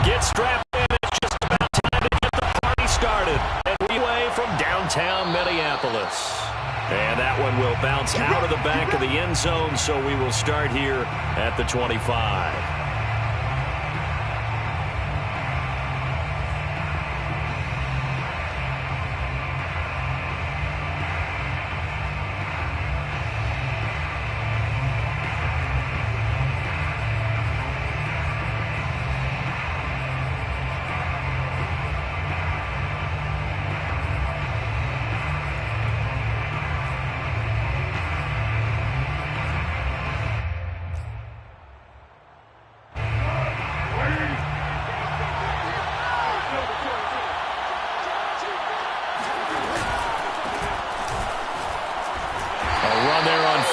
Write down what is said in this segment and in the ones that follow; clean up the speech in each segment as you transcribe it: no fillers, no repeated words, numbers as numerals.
Get strapped in. It's just about time to get the party started. And we away from downtown Minneapolis. And that one will bounce out of the back of the end zone, so we will start here at the 25.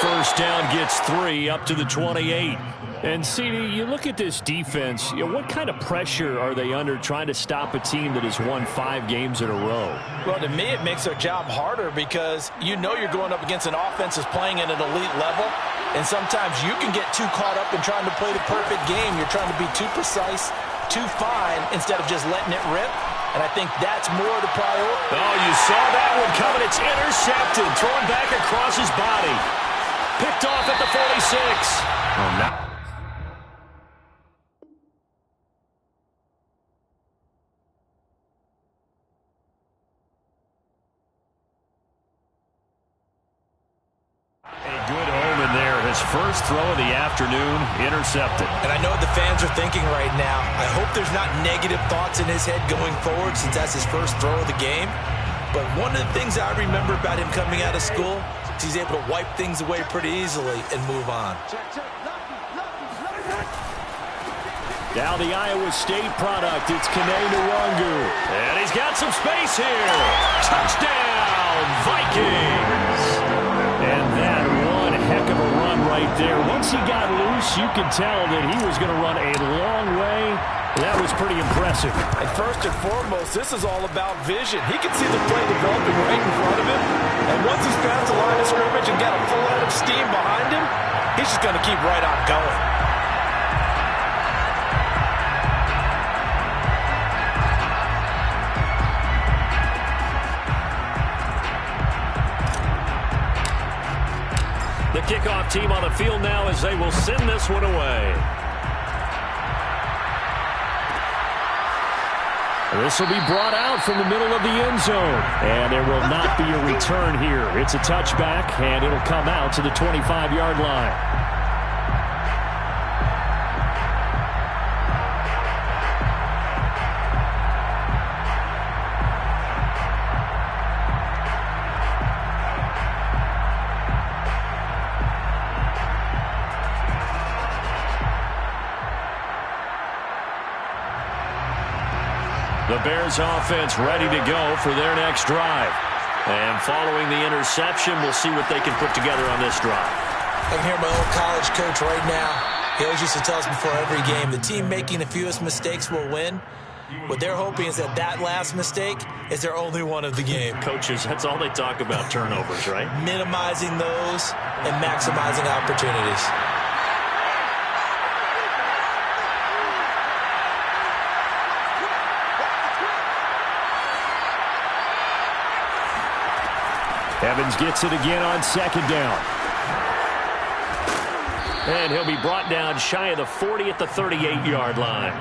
First down gets 3 up to the 28. And CD, you look at this defense, what kind of pressure are they under trying to stop a team that has won 5 games in a row? Well, to me, it makes their job harder because you know you're going up against an offense that's playing at an elite level, and sometimes you can get too caught up in trying to play the perfect game. You're trying to be too precise, too fine, instead of just letting it rip. And I think that's more the priority. Oh, you saw that one coming. It's intercepted, thrown back across his body. Picked off at the 46. Oh, no. A good omen there. His first throw of the afternoon, intercepted. And I know what the fans are thinking right now. I hope there's not negative thoughts in his head going forward since that's his first throw of the game. But one of the things I remember about him coming out of school, he's able to wipe things away pretty easily and move on. Now the Iowa State product, it's Kene Nwangu. And he's got some space here. Touchdown, Vikings! And that one heck of a run right there. Once he got loose, you could tell that he was going to run a long way. That was pretty impressive. And first and foremost, this is all about vision. He can see the play developing right in front of him. And once he's past the line of scrimmage and got a full head of steam behind him, he's just going to keep right on going. The kickoff team on the field now as they will send this one away. This will be brought out from the middle of the end zone. And there will not be a return here. It's a touchback, and it'll come out to the 25-yard line. The Bears offense ready to go for their next drive. And following the interception, we'll see what they can put together on this drive. I can hear my old college coach right now. He always used to tell us before every game, the team making the fewest mistakes will win. What they're hoping is that that last mistake is their only one of the game. Coaches, that's all they talk about, turnovers, right? Minimizing those and maximizing opportunities. Evans gets it again on second down. And he'll be brought down shy of the 40 at the 38-yard line.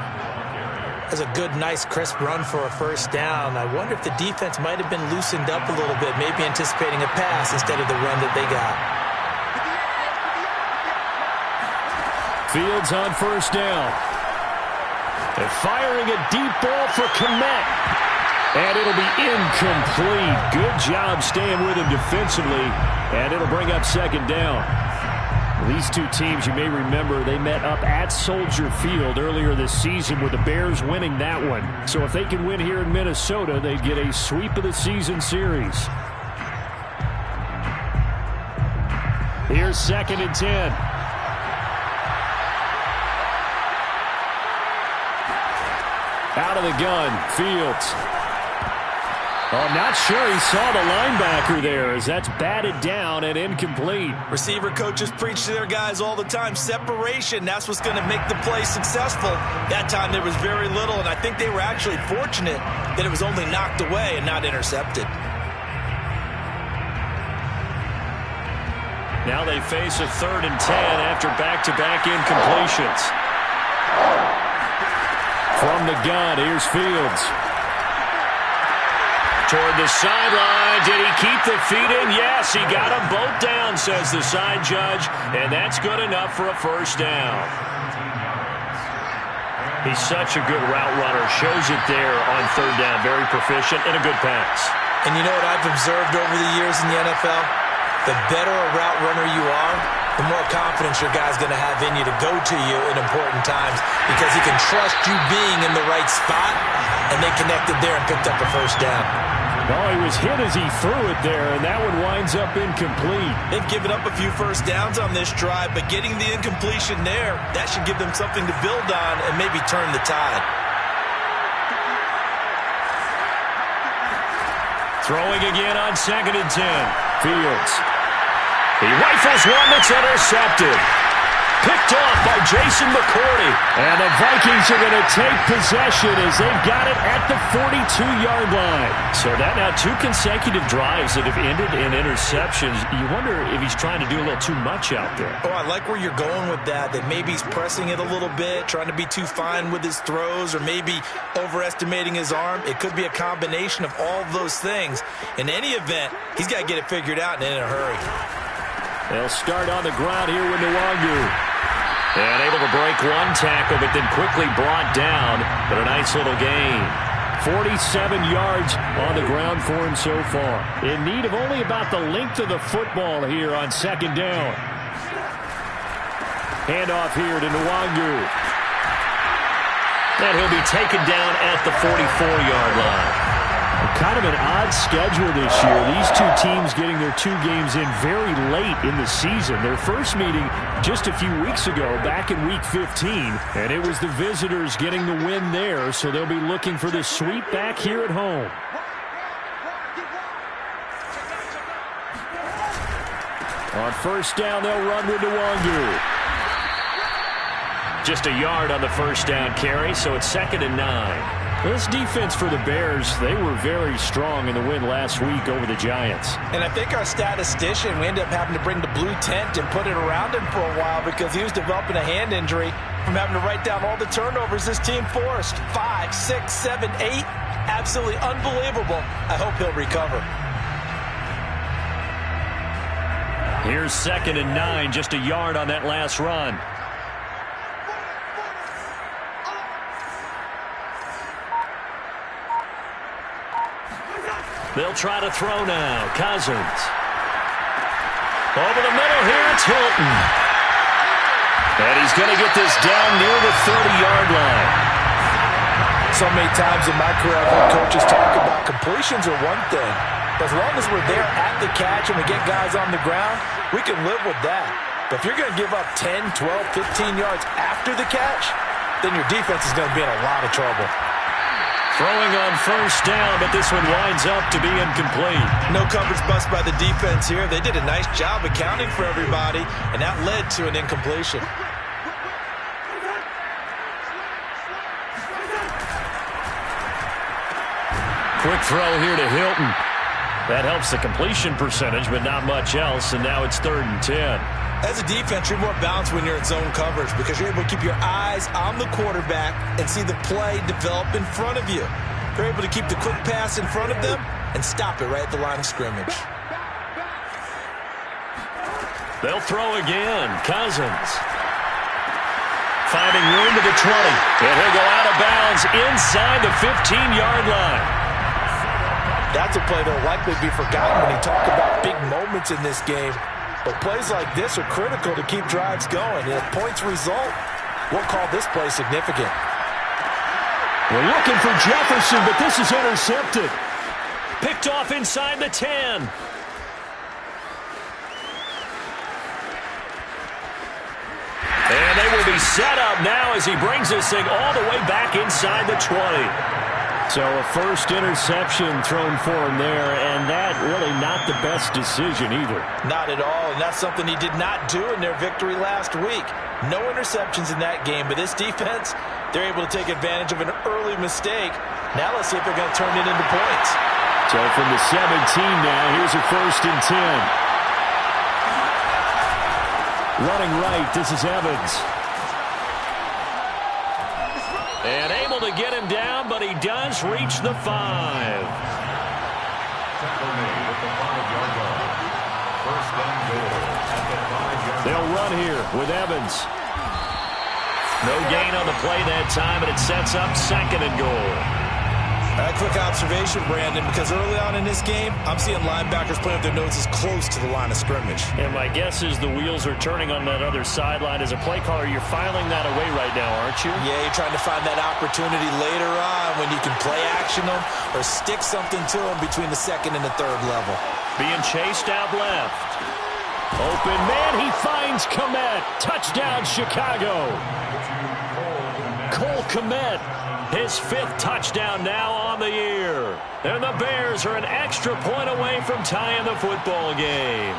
That's a good, nice, crisp run for a first down. I wonder if the defense might have been loosened up a little bit, maybe anticipating a pass instead of the run that they got. Fields on first down. And firing a deep ball for Kmet. And it'll be incomplete. Good job staying with him defensively. And it'll bring up second down. These two teams, you may remember, they met up at Soldier Field earlier this season with the Bears winning that one. So if they can win here in Minnesota, they'd get a sweep of the season series. Here's 2nd and 10. Out of the gun, Fields. Oh, I'm not sure he saw the linebacker there as that's batted down and incomplete. Receiver coaches preach to their guys all the time. Separation, that's what's going to make the play successful. That time there was very little, and I think they were actually fortunate that it was only knocked away and not intercepted. Now they face a 3rd and 10 after back-to-back incompletions. From the gun, here's Fields. Toward the sideline. Did he keep the feet in? Yes, he got them both down, says the side judge, and that's good enough for a first down. He's such a good route runner. Shows it there on 3rd down. Very proficient and a good pass. And you know what I've observed over the years in the NFL? The better a route runner you are, the more confidence your guy's going to have in you to go to you in important times because he can trust you being in the right spot, and they connected there and picked up a first down. No, he was hit as he threw it there, and that one winds up incomplete. They've given up a few first downs on this drive, but getting the incompletion there, that should give them something to build on and maybe turn the tide. Throwing again on 2nd and 10. Fields. He rifles one that's intercepted. Picked off by Jason McCourty. And the Vikings are going to take possession as they've got it at the 42-yard line. So that now 2 consecutive drives that have ended in interceptions. You wonder if he's trying to do a little too much out there. Oh, I like where you're going with that maybe he's pressing it a little bit, trying to be too fine with his throws, or maybe overestimating his arm. It could be a combination of all of those things. In any event, he's got to get it figured out and in a hurry. They'll start on the ground here with Nwangu. And able to break one tackle, but then quickly brought down. But a nice little gain. 47 yards on the ground for him so far. In need of only about the length of the football here on 2nd down. Handoff here to Nwangu. And he'll be taken down at the 44-yard line. Kind of an odd schedule this year. These 2 teams getting their 2 games in very late in the season. Their first meeting just a few weeks ago, back in Week 15, and it was the visitors getting the win there, so they'll be looking for the sweep back here at home. On 1st down, they'll run with Nwangu. Just a yard on the 1st down carry, so it's 2nd and 9. This defense for the Bears, they were very strong in the win last week over the Giants. And I think our statistician, we ended up having to bring the blue tent and put it around him for a while because he was developing a hand injury from having to write down all the turnovers this team forced. 5, 6, 7, 8. Absolutely unbelievable. I hope he'll recover. Here's 2nd and 9, just a yard on that last run. They'll try to throw now. Cousins. Over the middle here, it's Hilton. And he's going to get this down near the 30-yard line. So many times in my career, I've heard coaches talk about completions are one thing. But as long as we're there at the catch and we get guys on the ground, we can live with that. But if you're going to give up 10, 12, 15 yards after the catch, then your defense is going to be in a lot of trouble. Throwing on 1st down, but this one winds up to be incomplete. No coverage bust by the defense here. They did a nice job accounting for everybody, and that led to an incompletion. Quick throw here to Hilton. That helps the completion percentage, but not much else, and now it's 3rd and 10. As a defense, you're more balanced when you're in zone coverage because you're able to keep your eyes on the quarterback and see the play develop in front of you. You're able to keep the quick pass in front of them and stop it right at the line of scrimmage. They'll throw again. Cousins. Finding room to the 20. And he'll go out of bounds inside the 15-yard line. That's a play that'll likely be forgotten when you talk about big moments in this game. But plays like this are critical to keep drives going. And if points result, we'll call this play significant. We're looking for Jefferson, but this is intercepted. Picked off inside the 10. And they will be set up now as he brings this thing all the way back inside the 20. So a first interception thrown for him there, and that really not the best decision either. Not at all, and that's something he did not do in their victory last week. No interceptions in that game, but this defense, they're able to take advantage of an early mistake. Now let's see if they're going to turn it into points. So from the 17 now, here's a 1st and 10. Running right, this is Evans. And able to get him down, but he does reach the 5. They'll run here with Evans. No gain on the play that time, and it sets up 2nd and goal. A quick observation, Brandon, because early on in this game, I'm seeing linebackers putting up their noses close to the line of scrimmage. And my guess is the wheels are turning on that other sideline. As a play caller, you're filing that away right now, aren't you? Yeah, you're trying to find that opportunity later on when you can play action them or stick something to them between the 2nd and the 3rd level. Being chased out left. Open man, he finds Kmet. Touchdown, Chicago. Cole Kmet, his 5th touchdown now on the year. And the Bears are an extra point away from tying the football game.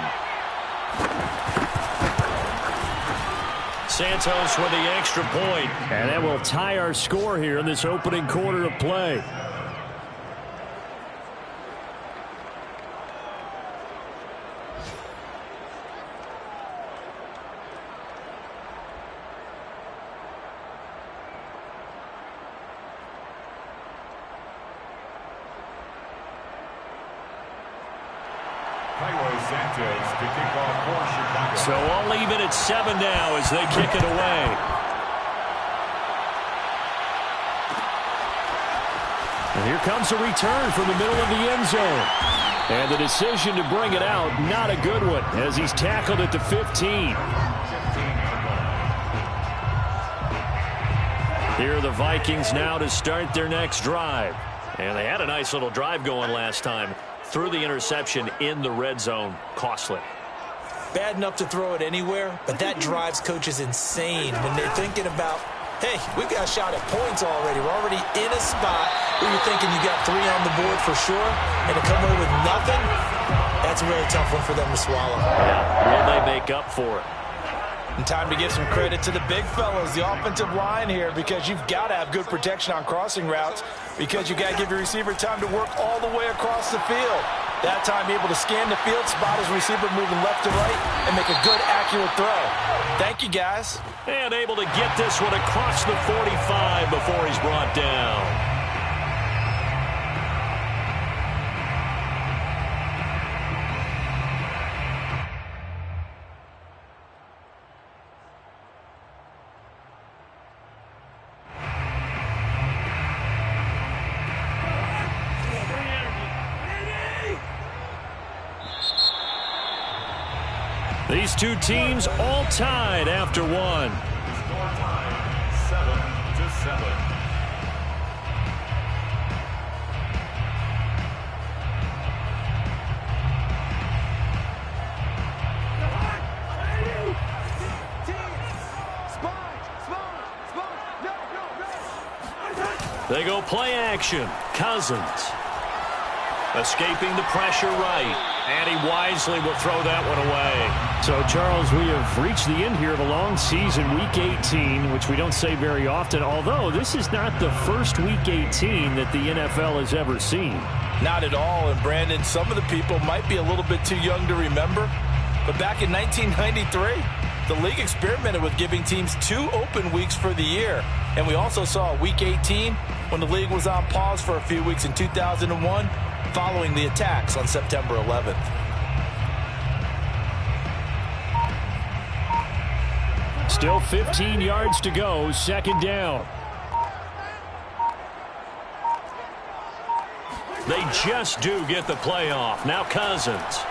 Santos with the extra point. And that will tie our score here in this opening quarter of play. So I'll leave it at 7 now as they kick it away. And here comes a return from the middle of the end zone. And the decision to bring it out, not a good one, as he's tackled at the 15. Here are the Vikings now to start their next drive. And they had a nice little drive going last time. Threw the interception in the red zone. Costly. Bad enough to throw it anywhere, but that drives coaches insane when they're thinking about, hey, we've got a shot at points already. We're already in a spot where you're thinking you got 3 on the board for sure, and to come away with nothing, that's a really tough one for them to swallow. Yeah, will they make up for it? And time to give some credit to the big fellas, the offensive line here, because you've got to have good protection on crossing routes, because you got to give your receiver time to work all the way across the field. That time able to scan the field, spot his receiver moving left to right, and make a good, accurate throw. Thank you, guys. And able to get this one across the 45 before he's brought down. These two teams all tied after one. Score time, 7-7. They go play action. Cousins escaping the pressure right. And he wisely will throw that one away. So, Charles, we have reached the end here of a long season, Week 18, which we don't say very often, although this is not the first Week 18 that the NFL has ever seen. Not at all, and Brandon, some of the people might be a little bit too young to remember, but back in 1993, the league experimented with giving teams 2 open weeks for the year, and we also saw Week 18 when the league was on pause for a few weeks in 2001, following the attacks on September 11th. Still 15 yards to go, 2nd down. They just do get the playoff. Now Cousins.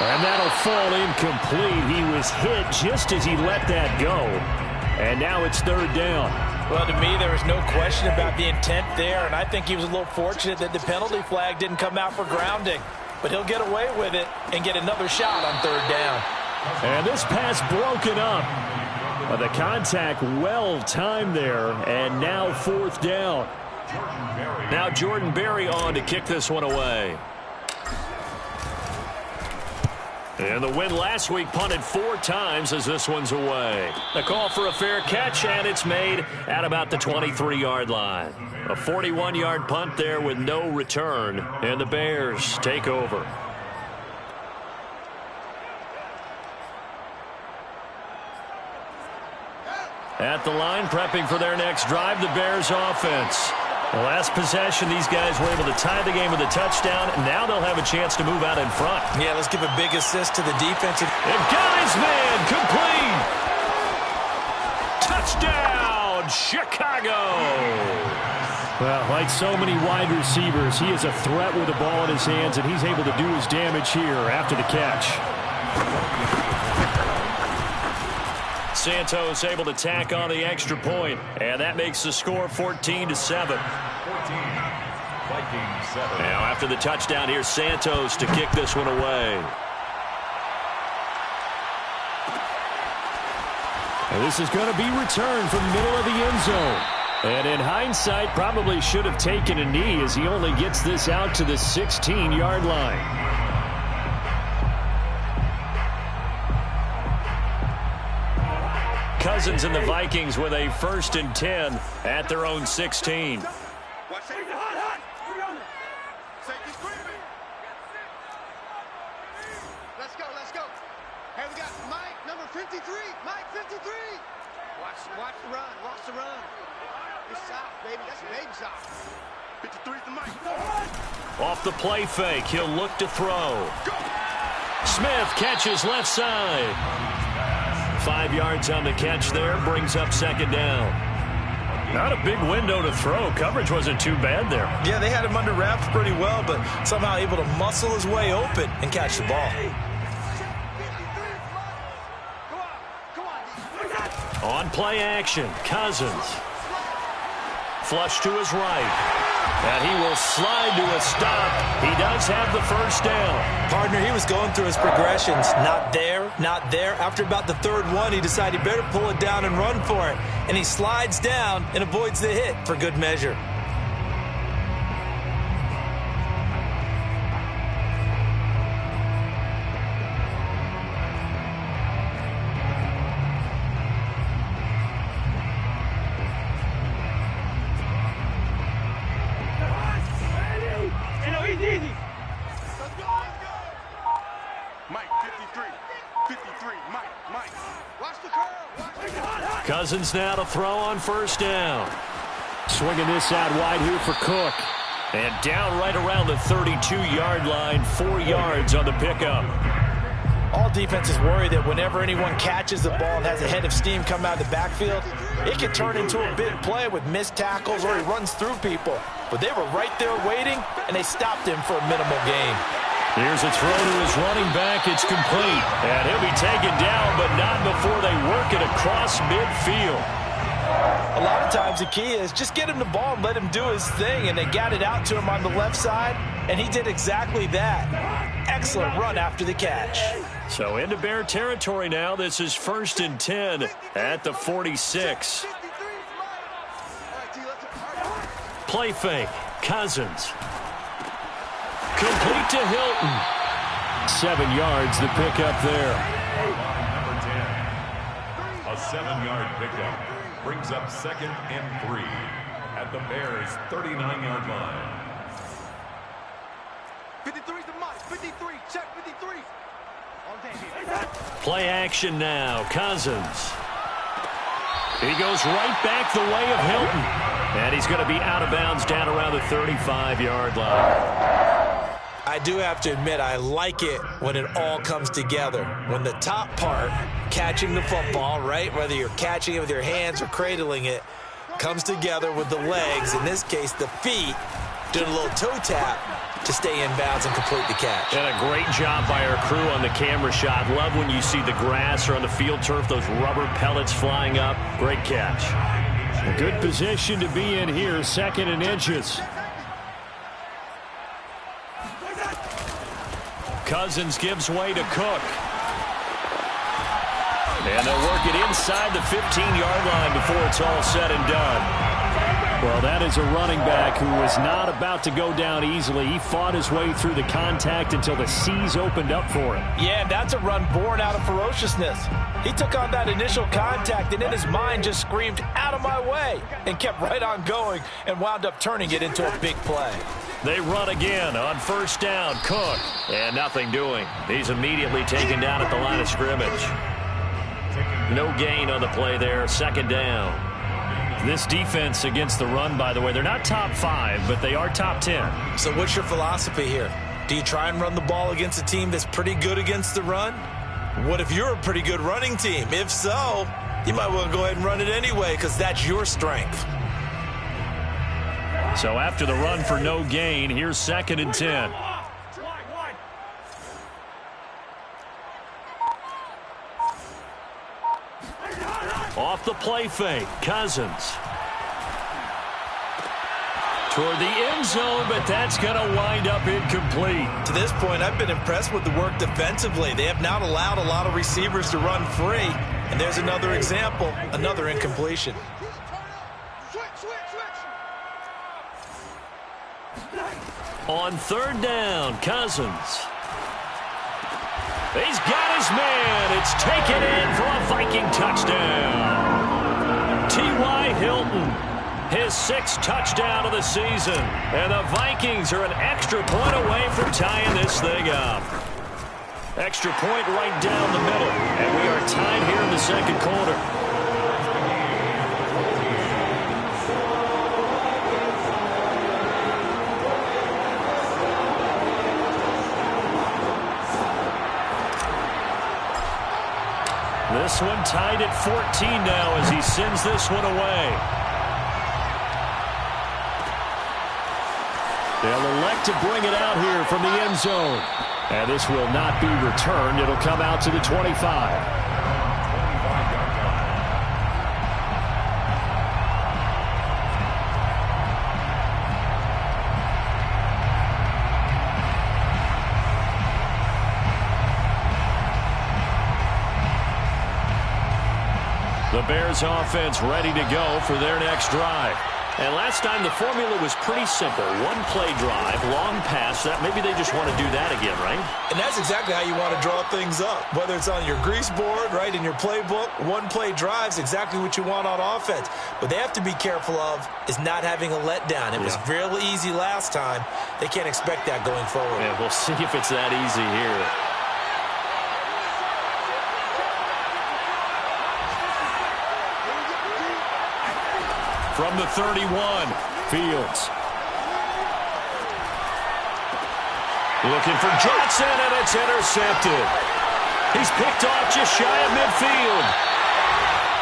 And that'll fall incomplete. He was hit just as he let that go. And now it's 3rd down. Well, to me, there was no question about the intent there, and I think he was a little fortunate that the penalty flag didn't come out for grounding. But he'll get away with it and get another shot on 3rd down. And this pass broken up. The contact well timed there, and now 4th down. Now Jordan Berry on to kick this one away. And the win last week punted 4 times as this one's away. The call for a fair catch, and it's made at about the 23-yard line. A 41-yard punt there with no return, and the Bears take over. At the line, prepping for their next drive, the Bears offense. The last possession, these guys were able to tie the game with a touchdown. Now they'll have a chance to move out in front. Yeah, let's give a big assist to the defense. And got his man, complete. Touchdown, Chicago. Well, like so many wide receivers, he is a threat with the ball in his hands, and he's able to do his damage here after the catch. Santos able to tack on the extra point, and that makes the score 14-7. 14, Vikings 7. Now after the touchdown, here's Santos to kick this one away. And this is going to be returned from the middle of the end zone. And in hindsight, probably should have taken a knee as he only gets this out to the 16-yard line. Cousins and the Vikings with a 1st and 10 at their own 16. Let's go. Hey, we got Mike, number 53. Mike, 53. Watch the run. It's soft, baby. That's big soft. 53's the Mike. Off the play fake, he'll look to throw. Smith catches left side. 5 yards on the catch there, brings up 2nd down. Not a big window to throw. Coverage wasn't too bad there. Yeah, they had him under wraps pretty well, but somehow able to muscle his way open and catch the ball. On play action, Cousins. Flush to his right. And he will slide to a stop. He does have the 1st down. Partner, he was going through his progressions. Not there. After about the 3rd one, he decided he better pull it down and run for it. And he slides down and avoids the hit for good measure. Cousins now to throw on 1st down. Swinging this out wide here for Cook. And down right around the 32-yard line, 4 yards on the pickup. All defenses worry that whenever anyone catches the ball and has a head of steam come out of the backfield, it can turn into a big play with missed tackles or he runs through people. But they were right there waiting, and they stopped him for a minimal gain. Here's a throw to his running back. It's complete. And he'll be taken down, but not before they work it across midfield. A lot of times the key is just get him the ball and let him do his thing, and they got it out to him on the left side, and he did exactly that. Excellent run after the catch. So into Bear territory now. This is 1st and 10 at the 46. Play fake. Cousins. Complete to Hilton. 7 yards the pickup there. Number 10. A 7-yard pickup brings up 2nd and 3 at the Bears' 39-yard line. 53's the Mike. 53. Check 53. Play action now. Cousins. He goes right back the way of Hilton. And he's going to be out of bounds down around the 35-yard line. I do have to admit, I like it when it all comes together. When the top part, catching the football, right, whether you're catching it with your hands or cradling it, comes together with the legs, in this case the feet, doing a little toe tap to stay in bounds and complete the catch. And a great job by our crew on the camera shot. Love when you see the grass or on the field turf, those rubber pellets flying up. Great catch. A good position to be in here, 2nd and inches. Cousins gives way to Cook. And they'll work it inside the 15-yard line before it's all said and done. Well, that is a running back who was not about to go down easily. He fought his way through the contact until the seas opened up for him. Yeah, that's a run born out of ferociousness. He took on that initial contact and in his mind just screamed, "Out of my way," and kept right on going and wound up turning it into a big play. They run again on first down. Cook. And nothing doing. He's immediately taken down at the line of scrimmage. No gain on the play there. Second down. This defense against the run, by the way, they're not top 5, but they are top 10. So what's your philosophy here? Do you try and run the ball against a team that's pretty good against the run? What if you're a pretty good running team? If so, you might want to go ahead and run it anyway because that's your strength. So after the run for no gain, here's 2nd and 10. Off the play fake, Cousins. Toward the end zone, but that's going to wind up incomplete. To this point, I've been impressed with the work defensively. They have not allowed a lot of receivers to run free. And there's another example, another incompletion. On third down, Cousins. He's got his man. It's taken in for a Viking touchdown. T.Y. Hilton, his 6th touchdown of the season. And the Vikings are an extra point away from tying this thing up. Extra point right down the middle. And we are tied here in the second quarter. This one tied at 14 now as he sends this one away. They'll elect to bring it out here from the end zone. And this will not be returned. It'll come out to the 25. The Bears offense ready to go for their next drive. And last time the formula was pretty simple. One play drive, long pass. That maybe they just want to do that again, right? And that's exactly how you want to draw things up. Whether it's on your grease board, right, in your playbook, one play drive's exactly what you want on offense. What they have to be careful of is not having a letdown. It was real easy last time. They can't expect that going forward. Yeah, we'll see if it's that easy here. From the 31, Fields. Looking for Johnson, and it's intercepted. He's picked off just shy of midfield.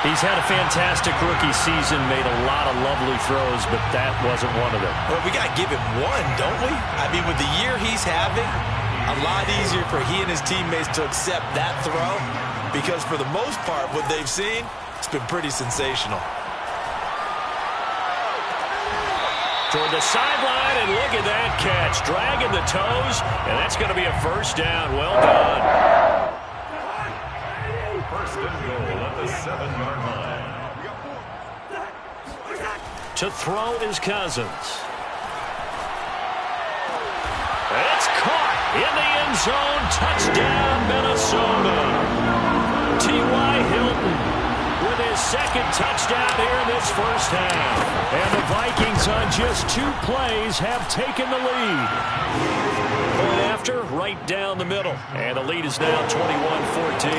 He's had a fantastic rookie season, made a lot of lovely throws, but that wasn't one of them. Well, we got to give him one, don't we? I mean, with the year he's having, a lot easier for he and his teammates to accept that throw because for the most part, what they've seen, it's been pretty sensational. Toward the sideline, and look at that catch. Dragging the toes, and that's going to be a first down. Well done. First and goal at the 7-yard line. To throw is Cousins. It's caught in the end zone. Touchdown, Minnesota. T.Y. Hilton with his 2nd touchdown here in this first half. And the Vikings on just 2 plays have taken the lead. Point after, right down the middle. And the lead is now 21-14.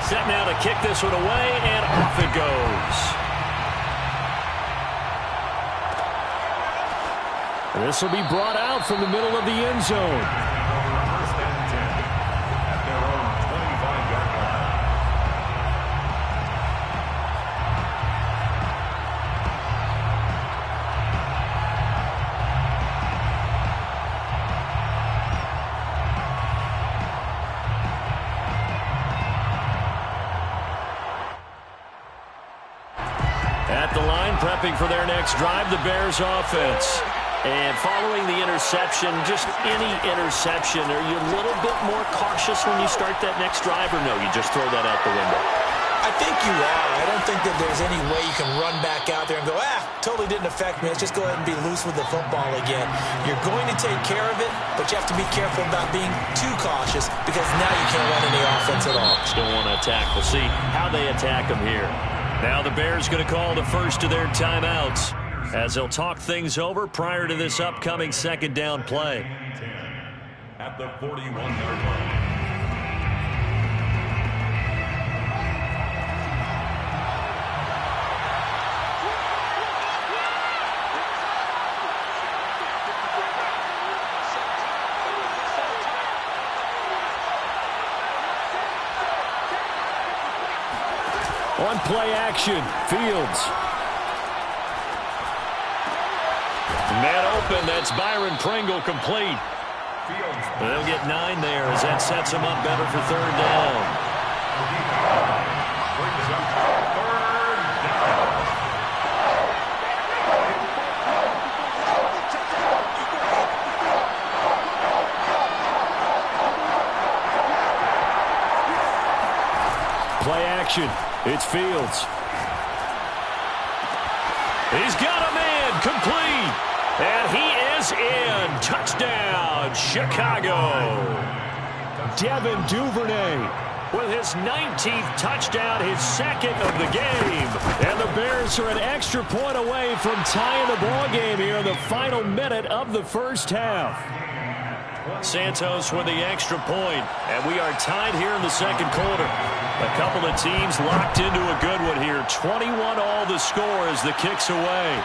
Set now to kick this one away, and off it goes. This will be brought out from the middle of the end zone. First and 10 at their own 25-yard line. At the line, prepping for their next drive, the Bears offense. And following the interception, just any interception, are you a little bit more cautious when you start that next drive, or no, you just throw that out the window? I think you are. I don't think that there's any way you can run back out there and go, totally didn't affect me. Let's just go ahead and be loose with the football again. You're going to take care of it, but you have to be careful about being too cautious because now you can't run any offense at all. Still want to attack. We'll see how they attack them here. Now the Bears going to call the first of their timeouts as they'll talk things over prior to this upcoming second down play. At the 41-yard line. On play action, Fields. Man open, that's Byron Pringle complete. They'll get 9 there as that sets them up better for third down. Play action, it's Fields. He's got a man complete. And he is in. Touchdown, Chicago. Devin Duvernay with his 19th touchdown, his second of the game. And the Bears are an extra point away from tying the ball game here in the final minute of the first half. Santos with the extra point, and we are tied here in the second quarter. A couple of teams locked into a good one here. 21 all the score as the kick's away.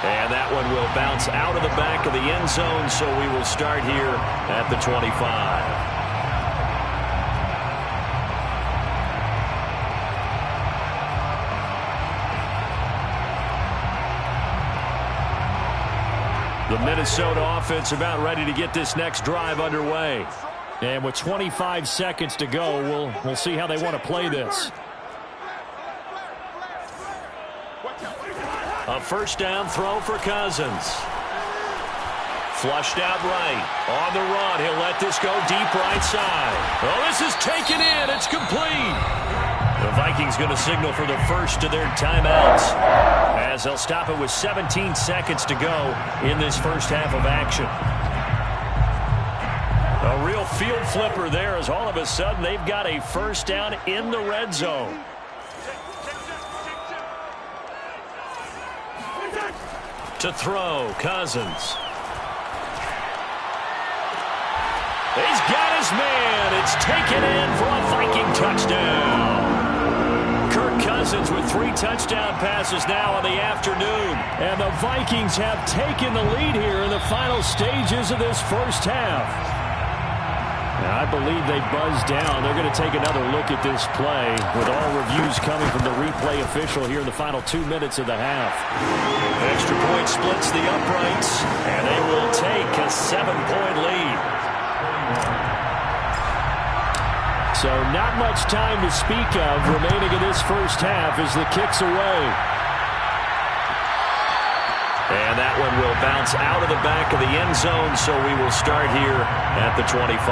And that one will bounce out of the back of the end zone, so we will start here at the 25. The Minnesota offense about ready to get this next drive underway. And with 25 seconds to go, we'll see how they want to play this. A first down throw for Cousins. Flushed out right. On the run, he'll let this go deep right side. Oh, this is taken in. It's complete. The Vikings going to signal for the first of their timeouts as they'll stop it with 17 seconds to go in this first half of action. A real field flipper there as all of a sudden they've got a first down in the red zone. To throw, Cousins. He's got his man. It's taken in for a Viking touchdown. Kirk Cousins with 3 touchdown passes now in the afternoon. And the Vikings have taken the lead here in the final stages of this first half. Now, I believe they buzzed down. They're going to take another look at this play with all reviews coming from the replay official here in the final 2 minutes of the half. Extra point splits the uprights, and they will take a 7-point lead. So not much time to speak of remaining in this first half as the kick's away. And that one will bounce out of the back of the end zone, so we will start here at the 25.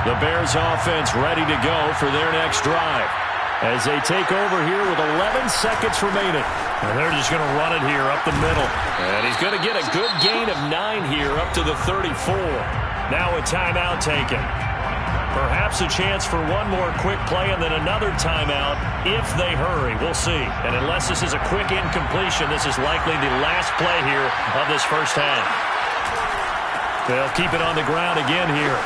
The Bears offense ready to go for their next drive as they take over here with 11 seconds remaining. And they're just going to run it here up the middle. And he's going to get a good gain of 9 here up to the 34. Now a timeout taken. Perhaps a chance for one more quick play and then another timeout if they hurry. We'll see. And unless this is a quick incompletion, this is likely the last play here of this first half. They'll keep it on the ground again here.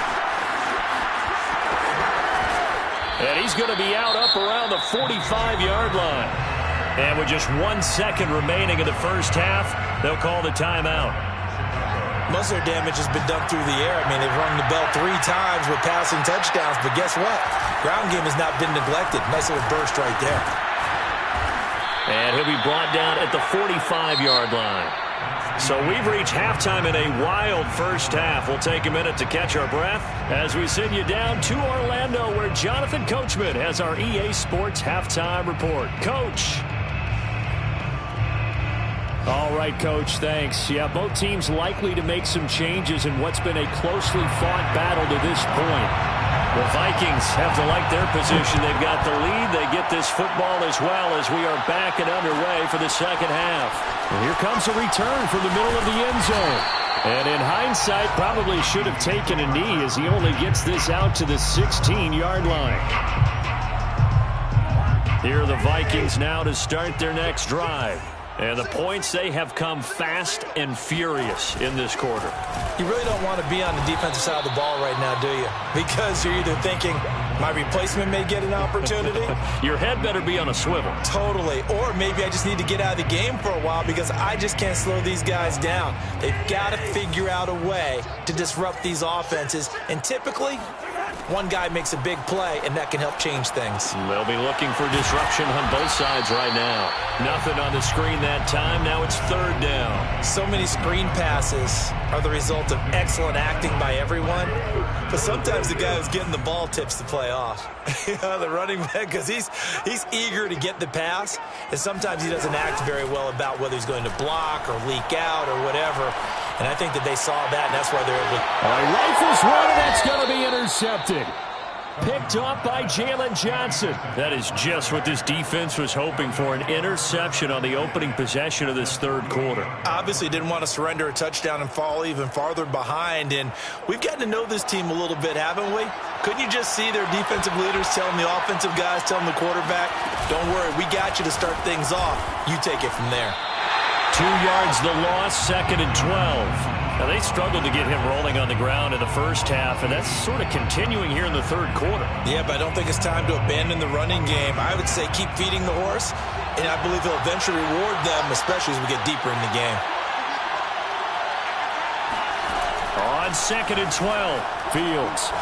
And he's going to be out up around the 45-yard line. And with just 1 second remaining in the first half, they'll call the timeout. Most of their damage has been done through the air. I mean, they've rung the bell 3 times with passing touchdowns, but guess what? Ground game has not been neglected. Nice little burst right there. And he'll he'll be brought down at the 45-yard line. So we've reached halftime in a wild first half. We'll take a minute to catch our breath as we send you down to Orlando, where Jonathan Coachman has our EA Sports halftime report. Coach. All right, Coach, thanks. Yeah, both teams likely to make some changes in what's been a closely fought battle to this point. The Vikings have to like their position. They've got the lead. They get this football as well as we are back and underway for the second half. And here comes a return from the middle of the end zone. And in hindsight, probably should have taken a knee as he only gets this out to the 16-yard line. Here are the Vikings now to start their next drive. And the points, they have come fast and furious in this quarter. You really don't want to be on the defensive side of the ball right now, do you? Because you're either thinking, my replacement may get an opportunity. Your head better be on a swivel. Totally. Or maybe I just need to get out of the game for a while because I just can't slow these guys down. They've got to figure out a way to disrupt these offenses. And typically, one guy makes a big play, and that can help change things. They'll be looking for disruption on both sides right now. Nothing on the screen that time. Now it's third down. So many screen passes are the result of excellent acting by everyone. But sometimes the guy who's getting the ball tips the play off. The running back, because he's eager to get the pass, and sometimes he doesn't act very well about whether he's going to block or leak out or whatever. And I think that they saw that, and that's why they're able to... All right, rifles one, and that's going to be intercepted. Picked off by Jalen Johnson. That is just what this defense was hoping for, an interception on the opening possession of this third quarter. Obviously didn't want to surrender a touchdown and fall even farther behind, and we've gotten to know this team a little bit, haven't we? Couldn't you just see their defensive leaders telling the offensive guys, telling the quarterback, don't worry, we got you to start things off. You take it from there. 2 yards the loss, second and 12. Now, they struggled to get him rolling on the ground in the first half, and that's sort of continuing here in the third quarter. Yeah, but I don't think it's time to abandon the running game. I would say keep feeding the horse, and I believe he'll eventually reward them, especially as we get deeper in the game. On second and 12, Fields.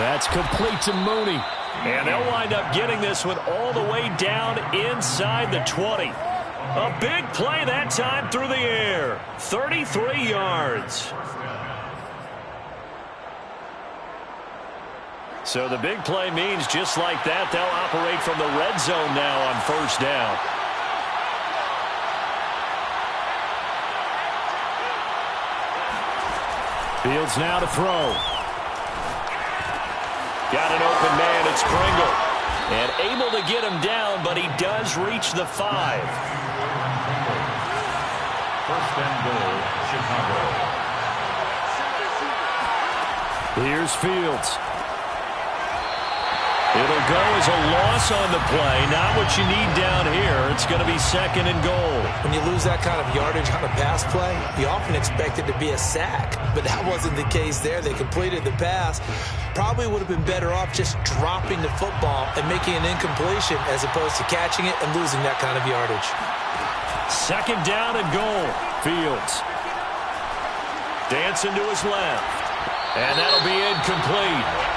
That's complete to Mooney. And they'll wind up getting this one all the way down inside the 20. A big play that time through the air. 33 yards. So the big play means just like that, they'll operate from the red zone now on first down. Fields now to throw. Got an open man, it's Pringle. And able to get him down, but he does reach the 5. First and goal, Chicago. Here's Fields. It'll go as a loss on the play. Not what you need down here. It's going to be second and goal. When you lose that kind of yardage on a pass play, you often expect it to be a sack. But that wasn't the case there. They completed the pass. Probably would have been better off just dropping the football and making an incompletion as opposed to catching it and losing that kind of yardage. Second down and goal. Fields. Dancing to his left. And that'll be incomplete.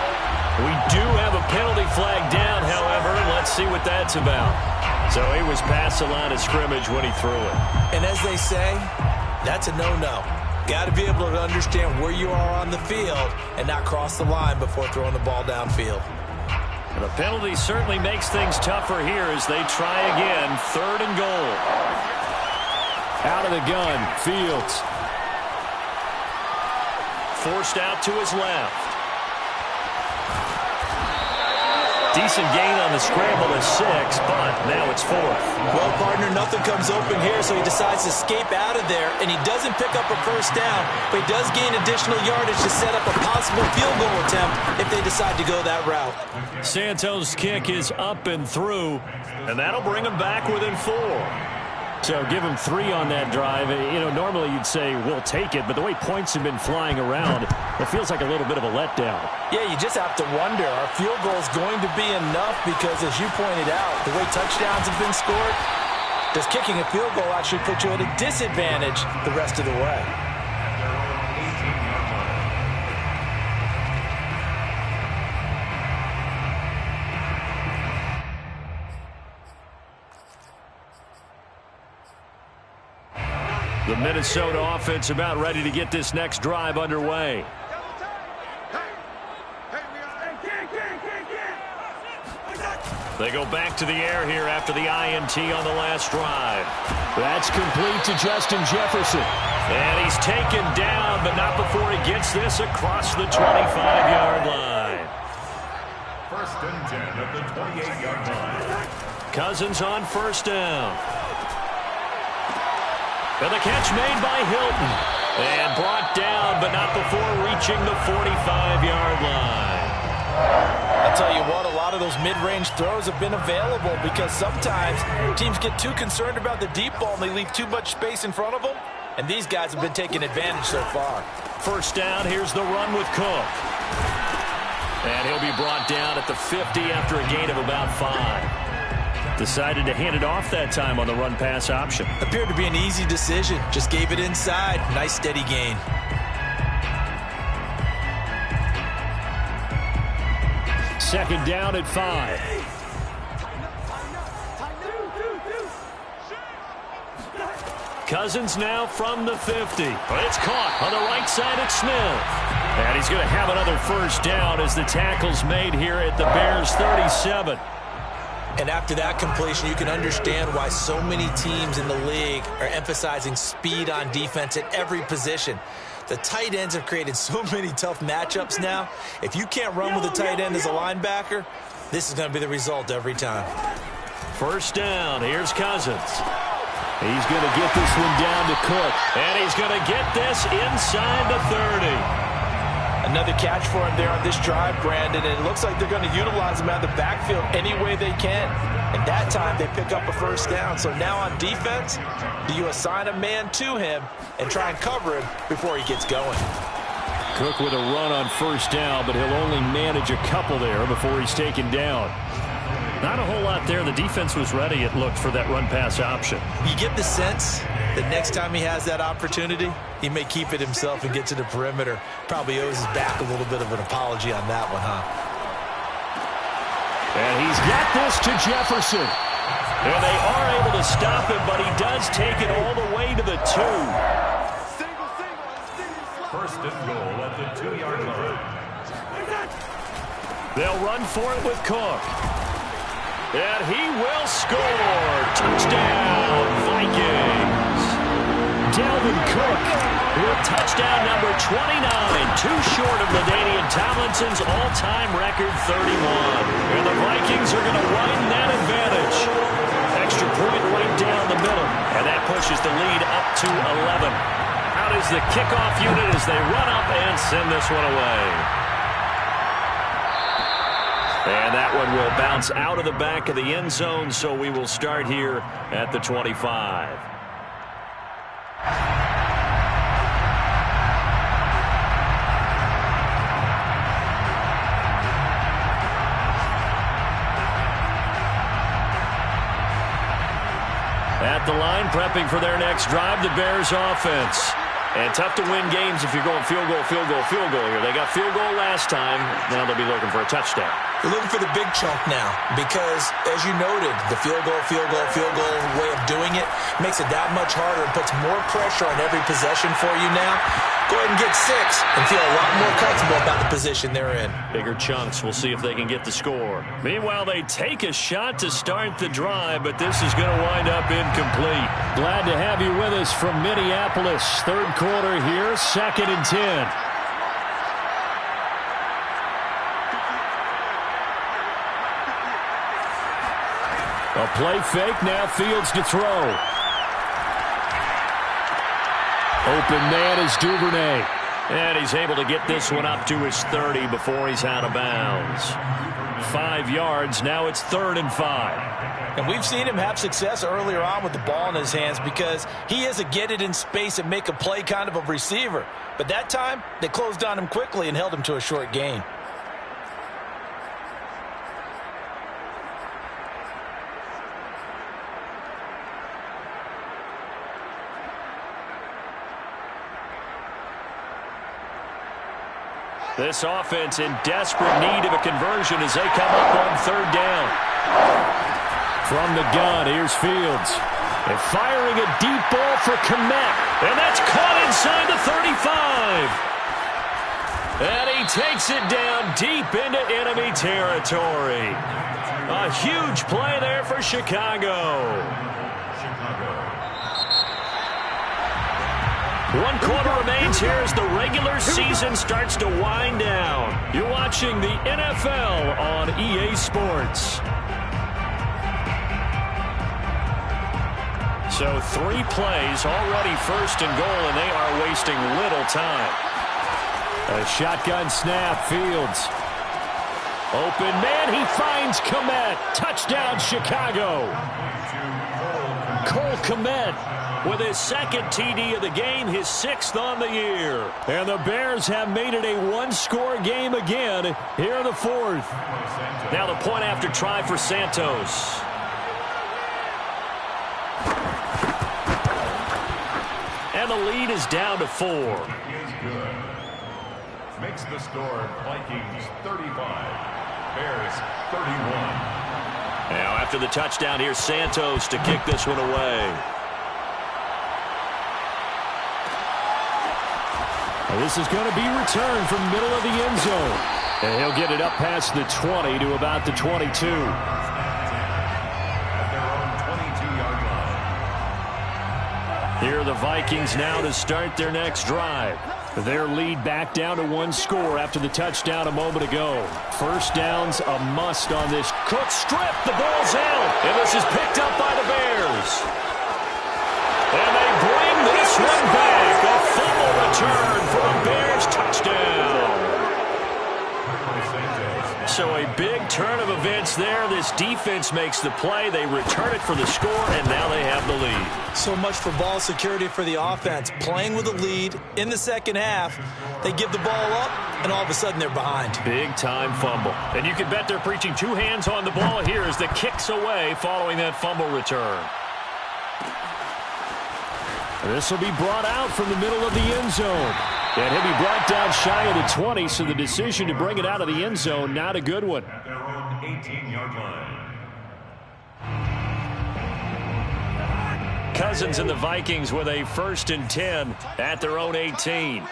We do have a penalty flag down, however, and let's see what that's about. So he was past the line of scrimmage when he threw it. And as they say, that's a no-no. Got to be able to understand where you are on the field and not cross the line before throwing the ball downfield. And the penalty certainly makes things tougher here as they try again. Third and goal. Out of the gun, Fields. Forced out to his left. Decent gain on the scramble is 6, but now it's 4th. Well, partner, nothing comes open here, so he decides to escape out of there, and he doesn't pick up a first down, but he does gain additional yardage to set up a possible field goal attempt if they decide to go that route. Santos' kick is up and through, and that'll bring him back within 4. So give him 3 on that drive. You know, normally you'd say we'll take it, but the way points have been flying around, it feels like a little bit of a letdown. Yeah, you just have to wonder, are field goals going to be enough? Because as you pointed out, the way touchdowns have been scored, does kicking a field goal actually put you at a disadvantage the rest of the way? The Minnesota offense about ready to get this next drive underway. They go back to the air here after the INT on the last drive. That's complete to Justin Jefferson. And he's taken down, but not before he gets this across the 25-yard line. First and 10 at the 28-yard line. Cousins on first down. And the catch made by Hilton. And brought down, but not before reaching the 45-yard line. I'll tell you what, a lot of those mid-range throws have been available because sometimes teams get too concerned about the deep ball and they leave too much space in front of them. And these guys have been taking advantage so far. First down, here's the run with Cook. And he'll be brought down at the 50 after a gain of about 5. Decided to hand it off that time on the run-pass option. Appeared to be an easy decision. Just gave it inside. Nice steady gain. Second down at 5. Cousins now from the 50. But it's caught on the right side at Smith. And he's going to have another first down as the tackle's made here at the Bears' 37. And after that completion, you can understand why so many teams in the league are emphasizing speed on defense at every position. The tight ends have created so many tough matchups now. If you can't run with a tight end as a linebacker, this is going to be the result every time. First down, here's Cousins. He's going to get this one down to Cook. And he's going to get this inside the 30. Another catch for him there on this drive, Brandon, and it looks like they're going to utilize him out of the backfield any way they can. And that time, they pick up a first down. So now on defense, do you assign a man to him and try and cover him before he gets going? Cook with a run on first down, but he'll only manage a couple there before he's taken down. Not a whole lot there. The defense was ready, it looked, for that run-pass option. You get the sense that next time he has that opportunity, he may keep it himself and get to the perimeter. Probably owes his back a little bit of an apology on that one, huh? And he's got this to Jefferson. And they are able to stop him, but he does take it all the way to the 2. First and goal at the 2-yard line. They'll run for it with Cook. And he will score. Touchdown, Vikings. Dalvin Cook with touchdown number 29, too short of LaDainian Tomlinson's all-time record 31. And the Vikings are going to widen that advantage. Extra point right down the middle. And that pushes the lead up to 11. Out is the kickoff unit as they run up and send this one away. And that one will bounce out of the back of the end zone, so we will start here at the 25. At the line, prepping for their next drive, the Bears offense. And tough to win games if you're going field goal, field goal, field goal here. They got field goal last time. Now they'll be looking for a touchdown. They're looking for the big chunk now because, as you noted, the field goal way of doing it makes it that much harder and puts more pressure on every possession for you now. Go ahead and get 6 and feel a lot more comfortable about the position they're in. Bigger chunks. We'll see if they can get the score. Meanwhile, they take a shot to start the drive, but this is going to wind up incomplete. Glad to have you with us from Minneapolis. Third quarter here, 2nd and 10. A play fake, now Fields to throw. Open man is Duvernay. And he's able to get this one up to his 30 before he's out of bounds. 5 yards, now it's 3rd and 5. And we've seen him have success earlier on with the ball in his hands because he is a get it in space and make a play kind of a receiver. But that time, they closed on him quickly and held him to a short gain. This offense in desperate need of a conversion as they come up on 3rd down. From the gun, here's Fields. And firing a deep ball for Kmet. And that's caught inside the 35. And he takes it down deep into enemy territory. A huge play there for Chicago. 1 quarter remains here as the regular season starts to wind down. You're watching the NFL on EA Sports. So 3 plays already first and goal, and they are wasting little time. A shotgun snap, Fields. Open man, he finds Kmet. Touchdown, Chicago. Cole Kmet with his 2nd TD of the game, his 6th on the year. And the Bears have made it a 1-score game again here in the 4th. Now the point after try for Santos. And the lead is down to 4. Makes the score Vikings 35, Bears 31. Now after the touchdown, here's Santos to kick this one away. Well, this is going to be returned from the middle of the end zone. And he'll get it up past the 20 to about the 22. Here are the Vikings now to start their next drive. Their lead back down to 1 score after the touchdown a moment ago. First down's a must on this. Cook stripped. The ball's out. And this is picked up by the Bears. And they bring this one back. A fumble return for a Bears touchdown. So a big turn of events there. This defense makes the play. They return it for the score, and now they have the lead. So much for ball security for the offense. Playing with a lead in the second half, they give the ball up, and all of a sudden they're behind. Big-time fumble. And you can bet they're preaching 2 hands on the ball here as the kick's away following that fumble return. This will be brought out from the middle of the end zone. And he'll be brought down shy of the 20, so the decision to bring it out of the end zone, not a good one. At their own 18-yard line. Cousins and the Vikings with a 1st and 10 at their own 18.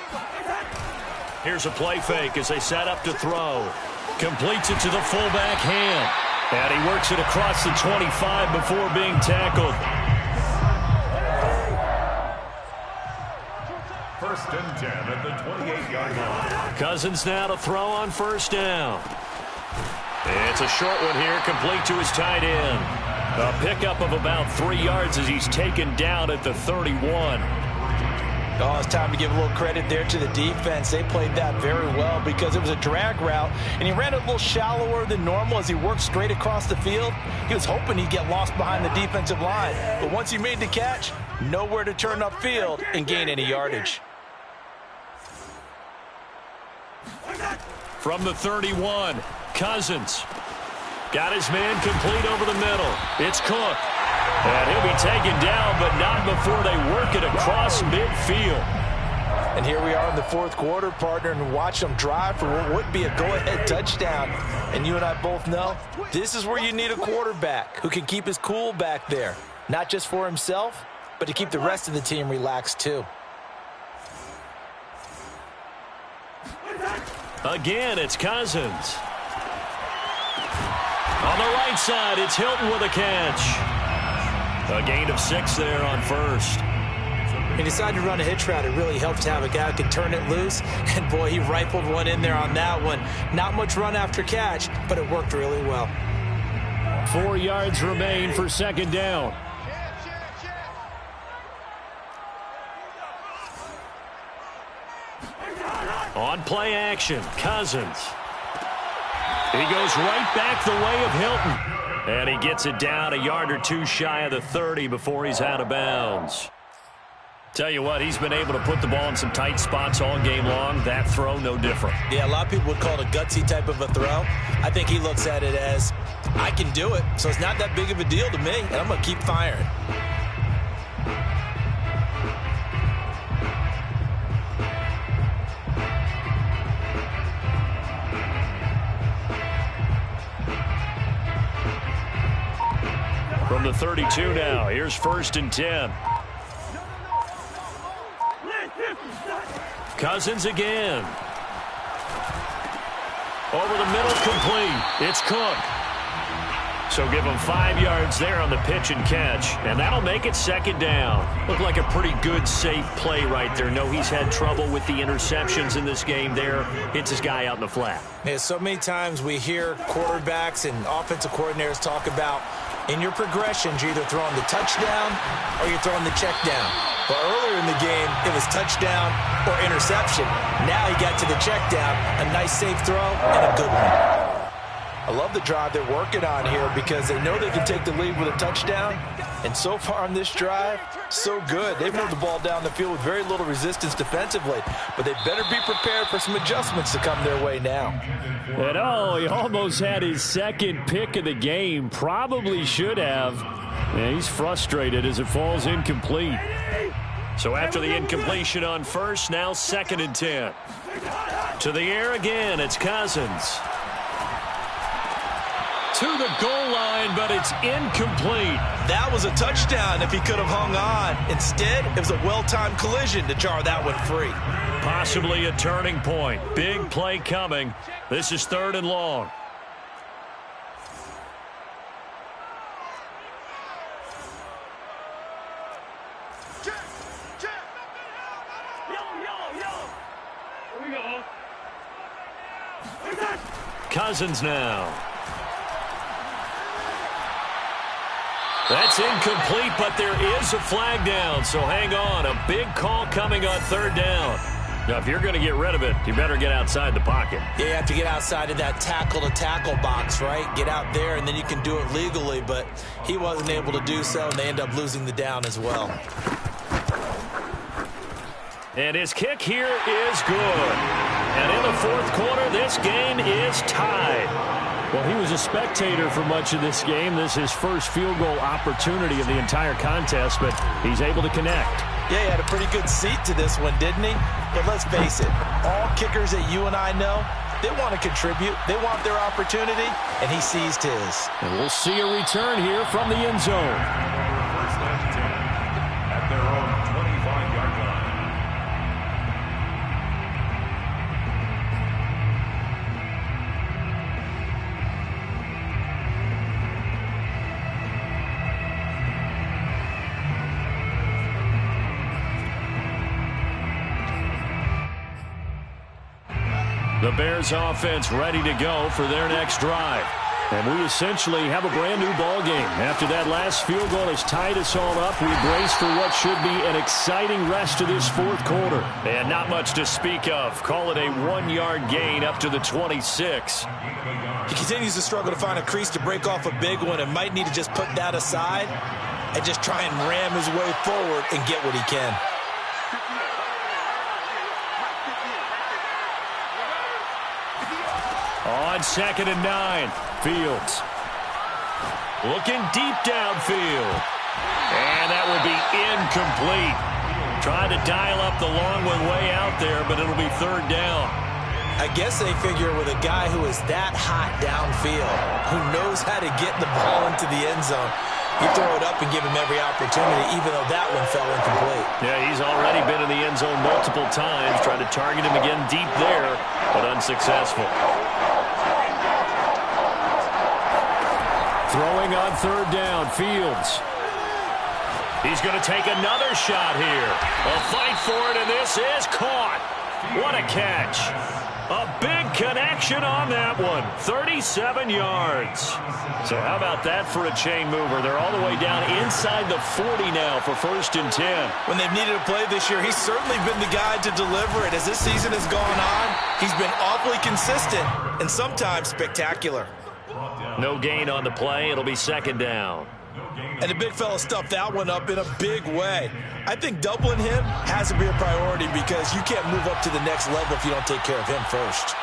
Here's a play fake as they set up to throw. Completes it to the fullback hand. And he works it across the 25 before being tackled. 1st and 10 at the 28-yard line. Cousins now to throw on 1st down. It's a short one here, complete to his tight end. A pickup of about 3 yards as he's taken down at the 31. Oh, it's time to give a little credit there to the defense. They played that very well because it was a drag route, and he ran it a little shallower than normal as he worked straight across the field. He was hoping he'd get lost behind the defensive line. But once he made the catch, nowhere to turn upfield and gain any yardage. From the 31, Cousins. Got his man complete over the middle. It's Cook. And he'll be taken down, but not before they work it across midfield. And here we are in the 4th quarter, partner, and watch them drive for what would be a go-ahead touchdown. And you and I both know this is where you need a quarterback who can keep his cool back there. Not just for himself, but to keep the rest of the team relaxed too. Again, it's Cousins. On the right side, it's Hilton with a catch. A gain of 6 there on 1st. He decided to run a hitch route. It really helped to have a guy who can turn it loose. And, boy, he rifled one in there on that one. Not much run after catch, but it worked really well. 4 yards remain for 2nd down. On play action, Cousins. He goes right back the way of Hilton. And he gets it down a yard or 2 shy of the 30 before he's out of bounds. Tell you what, he's been able to put the ball in some tight spots all game long. That throw, no different. Yeah, a lot of people would call it a gutsy type of a throw. I think he looks at it as, I can do it, so it's not that big of a deal to me, and I'm going to keep firing. From the 32 now, here's 1st and 10. Cousins again. Over the middle, complete. It's Cook. So give him 5 yards there on the pitch and catch, and that'll make it 2nd down. Looked like a pretty good, safe play right there. No, he's had trouble with the interceptions in this game there. Hits his guy out in the flat. Yeah, so many times we hear quarterbacks and offensive coordinators talk about in your progressions, you're either throwing the touchdown or you're throwing the check down. But earlier in the game, it was touchdown or interception. Now he got to the check down, a nice safe throw, and a good one. I love the drive they're working on here because they know they can take the lead with a touchdown. And so far on this drive, so good. They've moved the ball down the field with very little resistance defensively. But they better be prepared for some adjustments to come their way now. And oh, he almost had his 2nd pick of the game. Probably should have. Yeah, he's frustrated as it falls incomplete. So after the incompletion on 1st, now 2nd and 10. To the air again, it's Cousins. To the goal line, but it's incomplete. That was a touchdown if he could have hung on. Instead, it was a well-timed collision to jar that one free. Possibly a turning point. Big play coming. This is 3rd and long. Cousins now. That's incomplete, but there is a flag down, so hang on. A big call coming on 3rd down. Now, if you're going to get rid of it, you better get outside the pocket. Yeah, you have to get outside of that tackle-to-tackle box, right? Get out there, and then you can do it legally, but he wasn't able to do so, and they end up losing the down as well. And his kick here is good. And in the 4th quarter, this game is tied. Well, he was a spectator for much of this game. This is his first field goal opportunity of the entire contest, but he's able to connect. Yeah, he had a pretty good seat to this one, didn't he? But let's face it, all kickers that you and I know, they want to contribute. They want their opportunity, and he seized his. And we'll see a return here from the end zone. 1st and 10 at their own 25-yard line. The Bears offense ready to go for their next drive. And we essentially have a brand new ball game. After that last field goal has tied us all up, we brace for what should be an exciting rest of this 4th quarter. And not much to speak of. Call it a 1-yard gain up to the 26. He continues to struggle to find a crease to break off a big one and might need to just put that aside and just try and ram his way forward and get what he can. On 2nd and 9, Fields. Looking deep downfield. And that will be incomplete. Trying to dial up the long one way out there, but it'll be 3rd down. I guess they figure with a guy who is that hot downfield, who knows how to get the ball into the end zone, you throw it up and give him every opportunity, even though that one fell incomplete. Yeah, he's already been in the end zone multiple times, trying to target him again deep there, but unsuccessful. Throwing on 3rd down, Fields. He's going to take another shot here. A fight for it, and this is caught. What a catch. A big connection on that one. 37 yards. So how about that for a chain mover? They're all the way down inside the 40 now for 1st and 10. When they've needed a play this year, he's certainly been the guy to deliver it. As this season has gone on, he's been awfully consistent and sometimes spectacular. No gain on the play. It'll be 2nd down. And the big fella stuffed that one up in a big way. I think doubling him has to be a priority because you can't move up to the next level if you don't take care of him first.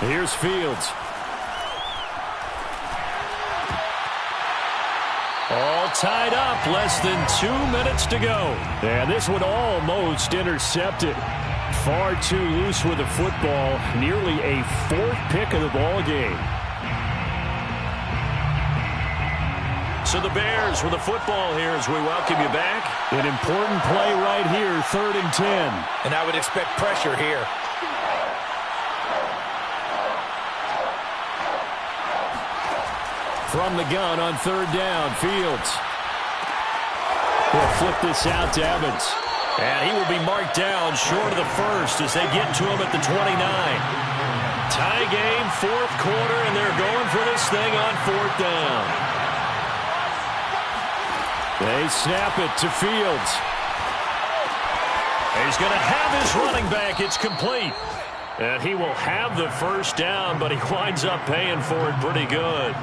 Here's Fields. All tied up, less than 2 minutes to go. And this one almost intercepted. far too loose with the football. Nearly a fourth pick of the ball game. So the Bears with the football here as we welcome you back. An important play right here, 3rd and 10. And I would expect pressure here. From the gun on 3rd down, Fields. He'll flip this out to Evans. And he will be marked down short of the first as they get to him at the 29. Tie game, 4th quarter, and they're going for this thing on 4th down. They snap it to Fields. He's going to have his running back. It's complete. And he will have the first down, but he winds up paying for it pretty good.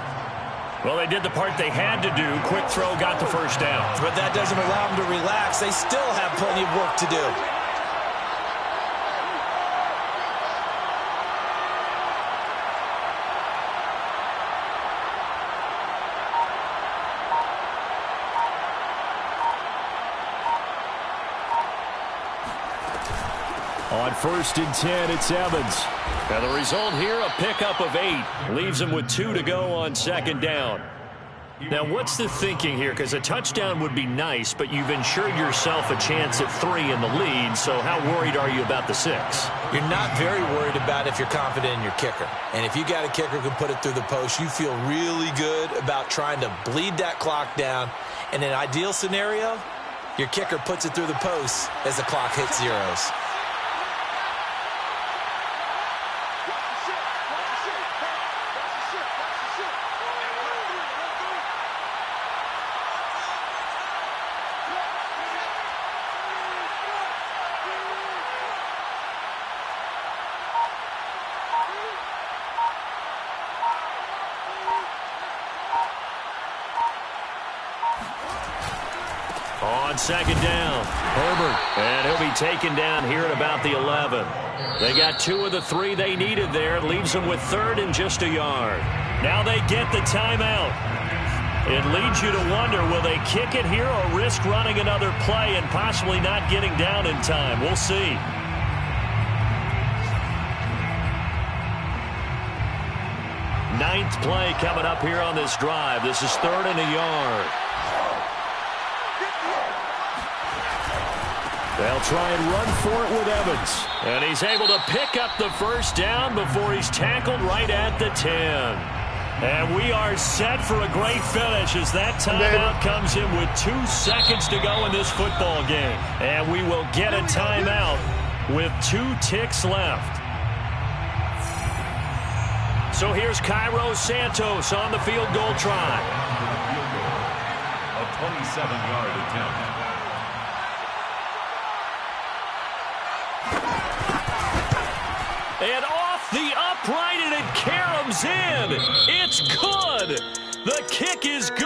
Well, they did the part they had to do. Quick throw, got the first down. But that doesn't allow them to relax. They still have plenty of work to do. On 1st and 10, it's Evans. Now the result here, a pickup of 8. Leaves them with 2 to go on 2nd down. Now what's the thinking here? Because a touchdown would be nice, but you've ensured yourself a chance at 3 in the lead, so how worried are you about the 6? You're not very worried about if you're confident in your kicker. And if you got a kicker who can put it through the post, you feel really good about trying to bleed that clock down. In an ideal scenario, your kicker puts it through the post as the clock hits zeros. On 2nd down, Herbert, and he'll be taken down here at about the 11. They got 2 of the 3 they needed there. It leaves them with 3rd and just a yard. Now they get the timeout. It leads you to wonder, will they kick it here or risk running another play and possibly not getting down in time? We'll see. Ninth play coming up here on this drive. This is 3rd and a yard. They'll try and run for it with Evans. And he's able to pick up the first down before he's tackled right at the 10. And we are set for a great finish as that timeout comes in with 2 seconds to go in this football game. And we will get a timeout with 2 ticks left. So here's Cairo Santos on the field goal try. A 27-yard attempt. And off the upright, and it caroms in. It's good. The kick is good.